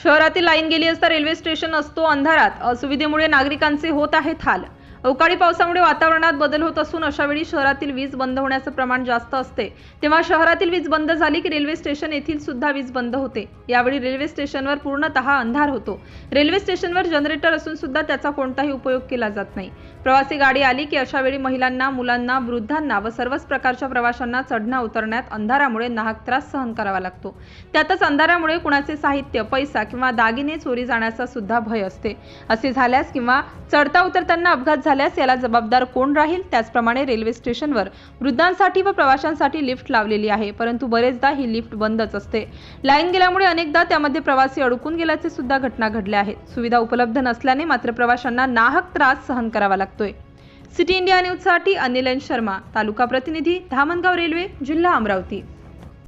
शहरातील लाईन गेली असता रेल्वे स्टेशन असतो अंधारात. असुविधेमुळे नागरिकांचे होत आहेत हाल. अवकाळी पावसामुळे वातावरणात बदल होत असून अशा वेळी शहरातील वीज बंद होण्याचं प्रमाण जास्त असते. तेव्हा शहरातील वीज बंद झाली की रेल्वे स्टेशन येथील सुद्धा वीज बंद होते. यावेळी रेल्वे स्टेशनवर पूर्णतः अंधार होतो. रेल्वे स्टेशनवर जनरेटर असून सुद्धा त्याचा कोणताही उपयोग केला जात नाही. प्रवासी गाडी आली की अशा वेळी महिलांना, मुलांना, वृद्धांना व सर्वच प्रकारच्या प्रवाशांना चढण्या उतरण्यात अंधारामुळे नाहक त्रास सहन करावा लागतो. त्यातच अंधारामुळे कुणाचे साहित्य, पैसा किंवा दागिने चोरी जाण्याचा सुद्धा भय असते. असे झाल्यास किंवा चढता उतरताना अपघात झाल्यास याला जबाबदार कोण राहील? त्याचप्रमाणे रेल्वे स्टेशनवर वृद्धांसाठी व प्रवाशांसाठी लिफ्ट लावलेली आहे, परंतु बरेचदा ही लिफ्ट बंदच असते. लाईन गेल्यामुळे अनेकदा त्यामध्ये प्रवासी अडकून गेल्याचे सुद्धा घटना घडल्या आहेत. सुविधा उपलब्ध नसल्याने मात्र प्रवाशांना नाहक त्रास सहन करावा लागतोय. सिटी इंडिया न्यूज साठी अनिल शर्मा, तालुका प्रतिनिधी, धामणगाव रेल्वे, जिल्हा अमरावती.